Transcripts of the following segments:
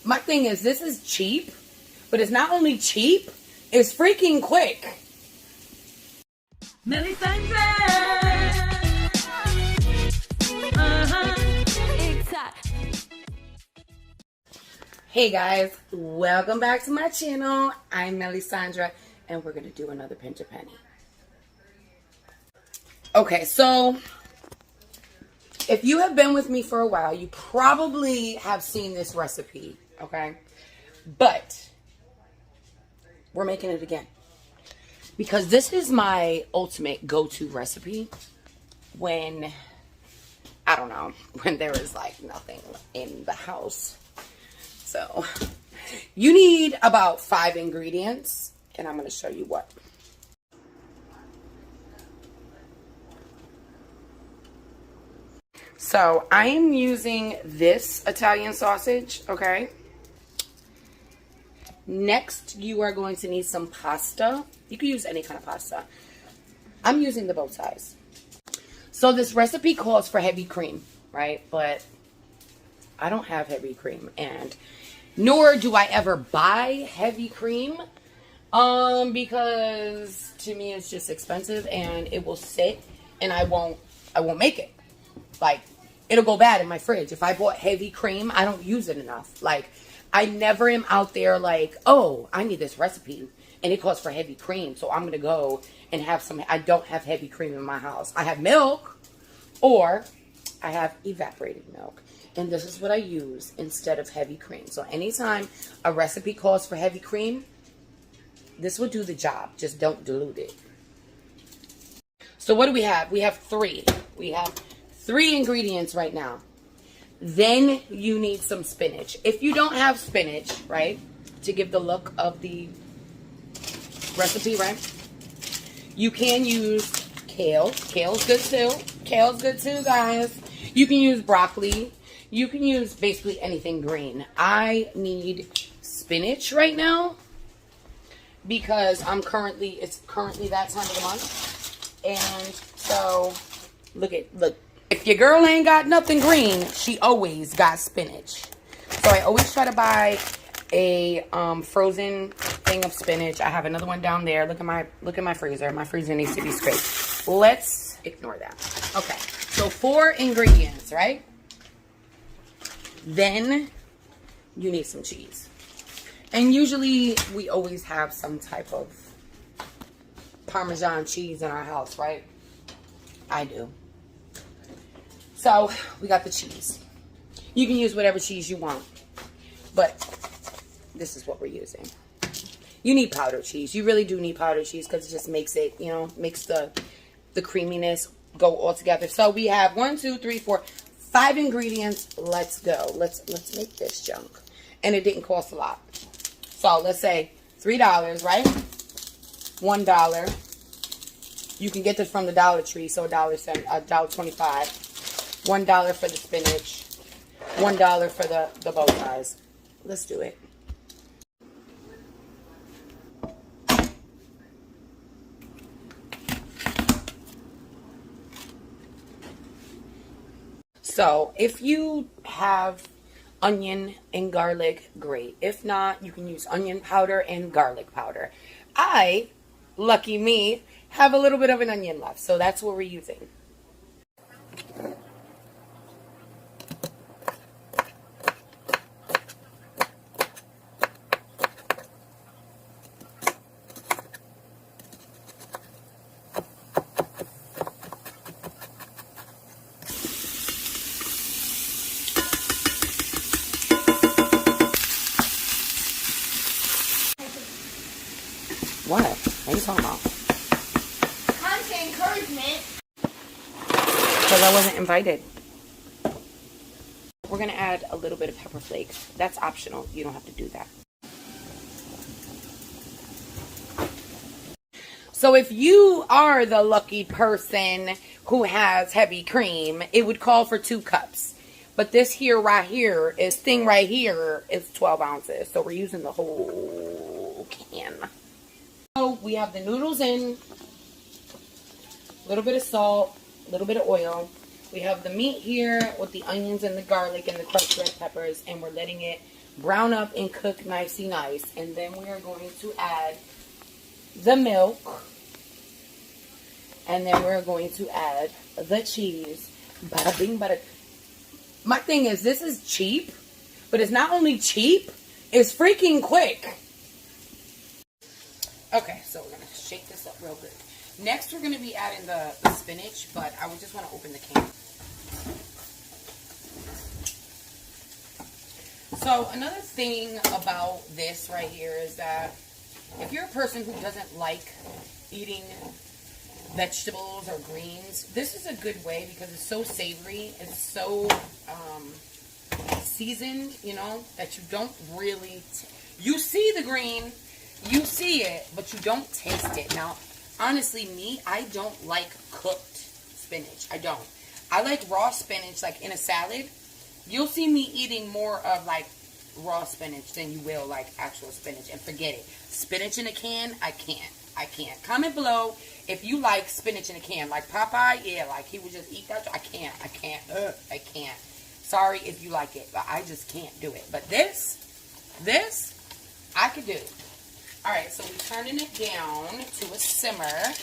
My thing is, this is cheap, but it's not only cheap, it's freaking quick. Hey guys, welcome back to my channel. I'm Melisandra, and we're gonna do another pinch a penny. Okay, so if you have been with me for a while, you probably have seen this recipe, okay? But we're making it again because this is my ultimate go-to recipe when, I don't know, when there is like nothing in the house. So you need about 5 ingredients, and I'm going to show you what. So I am using this Italian sausage, okay? Next, you are going to need some pasta. You can use any kind of pasta. I'm using the both sides. So this recipe calls for heavy cream, right? But I don't have heavy cream, and nor do I ever buy heavy cream, because to me it's just expensive and it will sit and I won't make it. Like, it'll go bad in my fridge. If I bought heavy cream, I don't use it enough. Like, I never am out there like, oh, I need this recipe and it calls for heavy cream, so I'm going to go and have some. I don't have heavy cream in my house. I have milk, or I have evaporated milk. And this is what I use instead of heavy cream. So anytime a recipe calls for heavy cream, this will do the job. Just don't dilute it. So what do we have? We have 3. We have 3 ingredients right now. Then you need some spinach. If you don't have spinach, right, to give the look of the recipe, right, you can use kale. Kale's good too. Kale's good too, guys. You can use broccoli. You can use basically anything green. I need spinach right now because it's currently that time of the month. And so, look. If your girl ain't got nothing green, she always got spinach. So I always try to buy a frozen thing of spinach. I have another one down there. Look at my freezer. My freezer needs to be scraped. Let's ignore that. Okay, so 4 ingredients, right? Then you need some cheese. And usually we always have some type of Parmesan cheese in our house, right? I do. So we got the cheese. You can use whatever cheese you want, but this is what we're using. You need powdered cheese. You really do need powdered cheese because it just makes it, makes the creaminess go all together. So we have 1, 2, 3, 4, 5 ingredients. Let's go. Let's make this junk. And it didn't cost a lot. So let's say $3, right? $1. You can get this from the Dollar Tree, so $1.25. $1 for the spinach. $1 for the bow ties. Let's do it. So, if you have onion and garlic, great. If not, you can use onion powder and garlic powder. I, lucky me, have a little bit of an onion left, so that's what we're using. What? What are you talking about? Content encouragement. Because I wasn't invited. We're going to add a little bit of pepper flakes. That's optional. You don't have to do that. So if you are the lucky person who has heavy cream, it would call for 2 cups. But this thing right here is 12 ounces. So we're using the whole can. So we have the noodles in, a little bit of salt, a little bit of oil. We have the meat here with the onions and the garlic and the crushed red peppers, and we're letting it brown up and cook nicey nice. And then we are going to add the milk. And then we're going to add the cheese. Bada bing, bada. My thing is, this is cheap, but it's not only cheap, it's freaking quick. Okay, so we're going to shake this up real good. Next, we're going to be adding the spinach, but I would just want to open the can. So, another thing about this right here is that if you're a person who doesn't like eating vegetables or greens, this is a good way because it's so savory. It's so seasoned, you know, that you don't really... you see the green, you see it, but you don't taste it. Now, honestly, me, I don't like cooked spinach. I don't. I like raw spinach, like in a salad. You'll see me eating more of like raw spinach than you will like actual spinach. And forget it. Spinach in a can, I can't. I can't. Comment below if you like spinach in a can. Like Popeye, yeah, like he would just eat that. I can't. I can't. Sorry if you like it, but I just can't do it. But this, I could do. Alright, so we're turning it down to a simmer.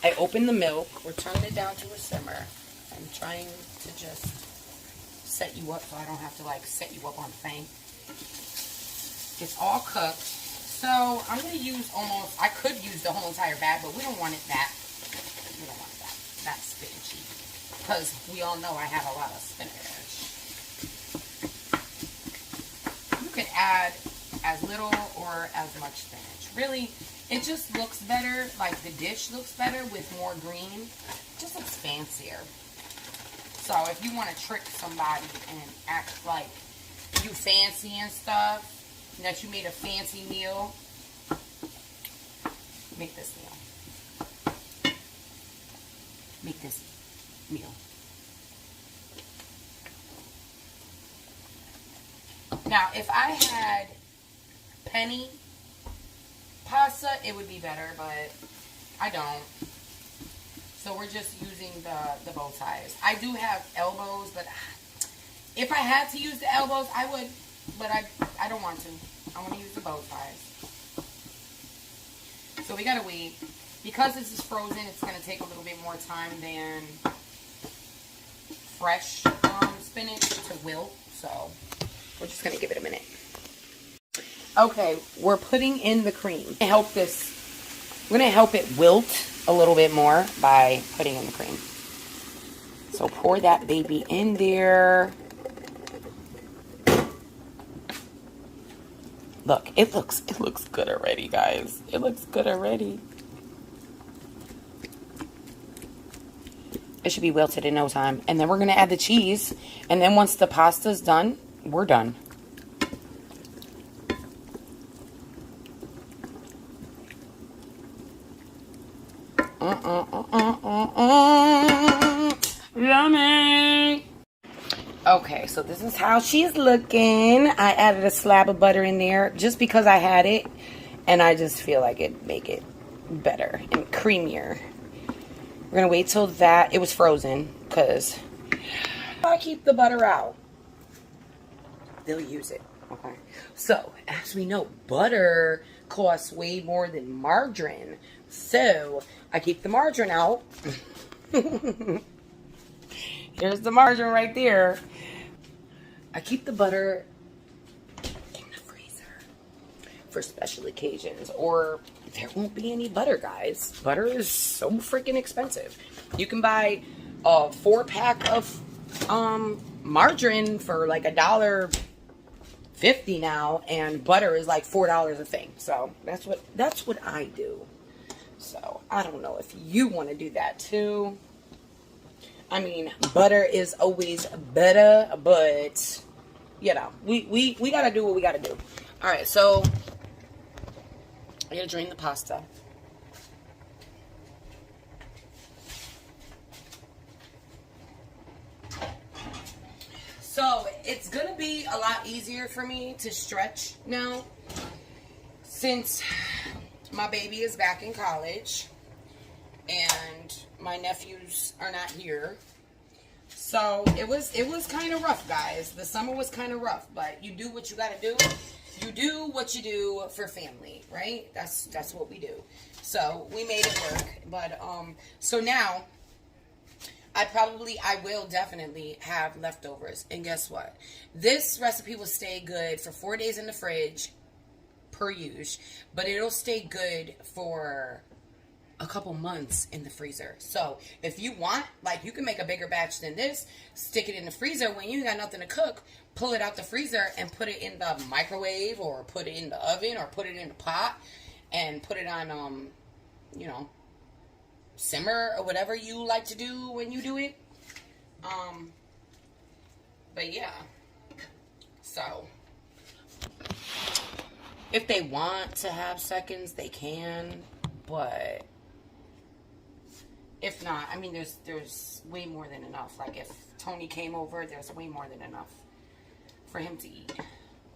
I opened the milk. We're turning it down to a simmer. I'm trying to just set you up so I don't have to like set you up on the thing. It's all cooked. So I'm going to use almost, I could use the whole entire bag, but we don't want it that, we don't want it that spinachy. Because we all know I have a lot of spinach. You can add as little or as much spinach. Really, it just looks better, like the dish looks better with more green. It just looks fancier. So if you want to trick somebody and act like you fancy and stuff, that you made a fancy meal, make this meal. Make this meal. Now, if I had penny pasta, it would be better, but I don't. So we're just using the bow ties. I do have elbows, but if I had to use the elbows, I would, but I don't want to. I want to use the bow ties. So we gotta wait. Because this is frozen, it's gonna take a little bit more time than fresh spinach to wilt. So we're just gonna give it a minute. Okay, we're putting in the cream. We're gonna help it wilt a little bit more by putting in the cream. So pour that baby in there. Look, it looks good already, guys. It looks good already. It should be wilted in no time. And then we're gonna add the cheese. And then once the pasta's done, we're done. Yummy. Okay, so this is how she's looking. I added a slab of butter in there just because I had it, and I just feel like it'd make it better and creamier. We're gonna wait till it was frozen, because if I keep the butter out, they'll use it. Okay, so as we know, butter costs way more than margarine, so I keep the margarine out. Here's the margarine right there. I keep the butter in the freezer for special occasions, or there won't be any butter, guys. Butter is so freaking expensive. You can buy a 4-pack of margarine for like $1.50 now, and butter is like $4 a thing. So that's what I do. So I don't know if you want to do that too. I mean, butter is always better, but you know, we gotta do what we gotta do. All right, so I gotta drain the pasta. So it's gonna be a lot easier for me to stretch now, since my baby is back in college and my nephews are not here. So it was kind of rough, guys. The summer was kind of rough, but you do what you gotta do. You do what you do for family, right? That's what we do. So we made it work. But so now I will definitely have leftovers. And guess what? This recipe will stay good for 4 days in the fridge per use, but it'll stay good for a couple months in the freezer. So if you want, like, you can make a bigger batch than this, stick it in the freezer. When you got nothing to cook, pull it out the freezer and put it in the microwave, or put it in the oven, or put it in the pot and put it on you know, simmer or whatever you like to do when you do it. But yeah, so if they want to have seconds, they can, but if not, I mean, there's way more than enough. Like, if Tony came over, there's way more than enough for him to eat.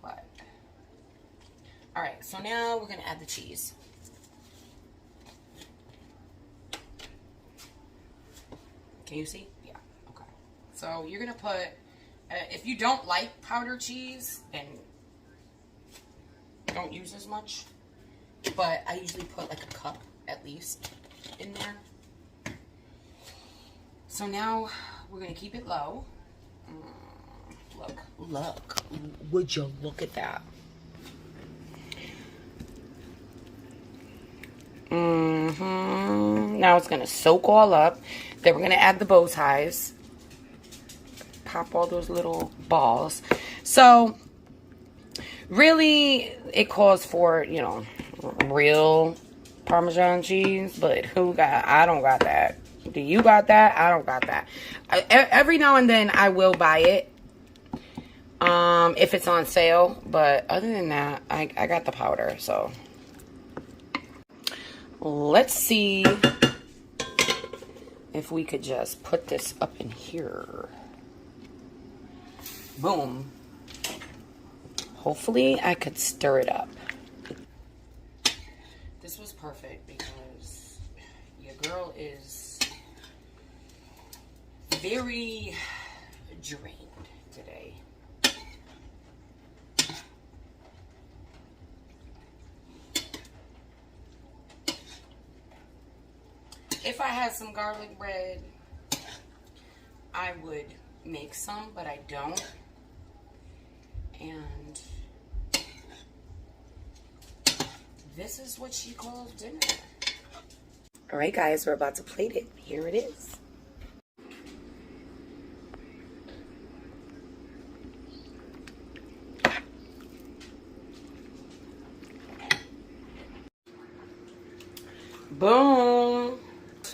But all right, so now we're gonna add the cheese. Can you see? Yeah. Okay. So you're gonna put, if you don't like powdered cheese, then don't use as much. But I usually put like a cup at least in there. So now we're gonna keep it low. Look. Would you look at that? Now it's gonna soak all up. Then we're gonna add the bow ties. Pop all those little balls. So really, it calls for, you know, real Parmesan cheese, but I don't got that. Do you got that? I don't got that. Every now and then I will buy it, if it's on sale, but other than that, I got the powder. So let's see if we could just put this up in here. Boom. Hopefully I could stir it up. This was perfect because your girl is very drained today. If I had some garlic bread, I would make some, but I don't. And this is what she calls dinner. All right, guys, we're about to plate it. Here it is. Boom.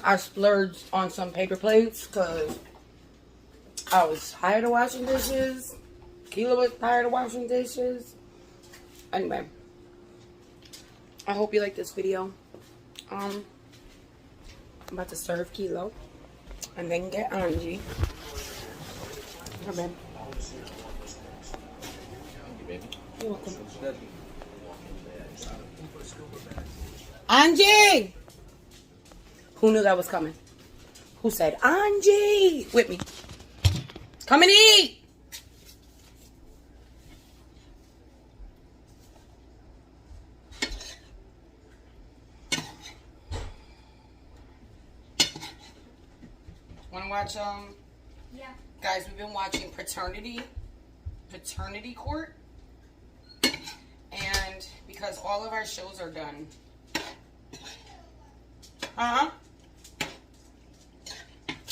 I splurged on some paper plates because I was tired of washing dishes. Keela was tired of washing dishes. Anyway, I hope you like this video. I'm about to serve Kilo and then get Angie. Here, babe. You're welcome. Angie! Who knew that was coming? Who said, Angie? With me. Come and eat! Wanna watch, Yeah. Guys, we've been watching Paternity Court. And because all of our shows are done.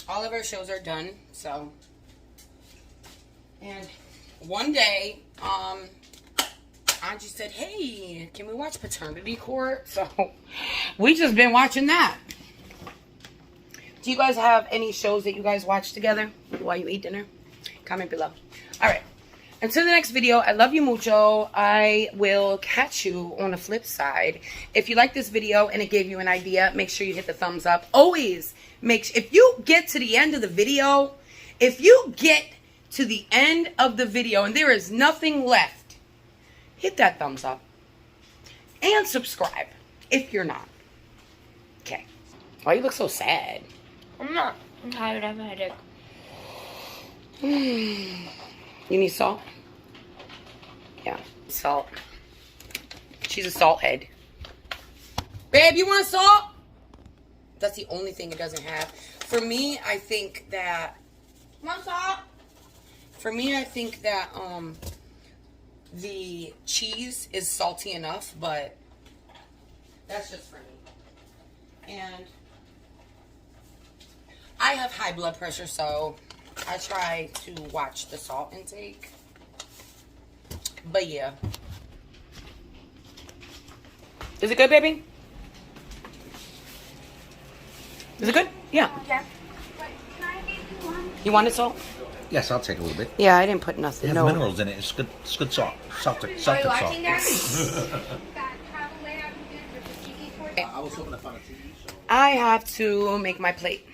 All of our shows are done, so. And one day, Angie said, hey, can we watch Paternity Court? So, we just been watching that. Do you guys have any shows that you guys watch together while you eat dinner? Comment below. All right. Until the next video, I love you mucho. I will catch you on the flip side. If you like this video and it gave you an idea, make sure you hit the thumbs up. Always if you get to the end of the video, and there is nothing left, hit that thumbs up and subscribe if you're not. Okay. Why you look so sad? I'm not. I'm tired. I have a headache. You need salt? Yeah, salt. She's a salt head. Babe, you want salt? That's the only thing it doesn't have. For me, I think that... Want salt? For me, I think that the cheese is salty enough, but that's just for me. And I have high blood pressure, so I try to watch the salt intake. But yeah. Is it good, baby? Is it good? Yeah. Yeah. But can I get you one? You wanted salt? Yes, I'll take a little bit. Yeah, I didn't put It nothing. has No. minerals in it. It's good. It's good salt. Salted Are you salt. watching that? I was hoping to find a TV show. I have to make my plate.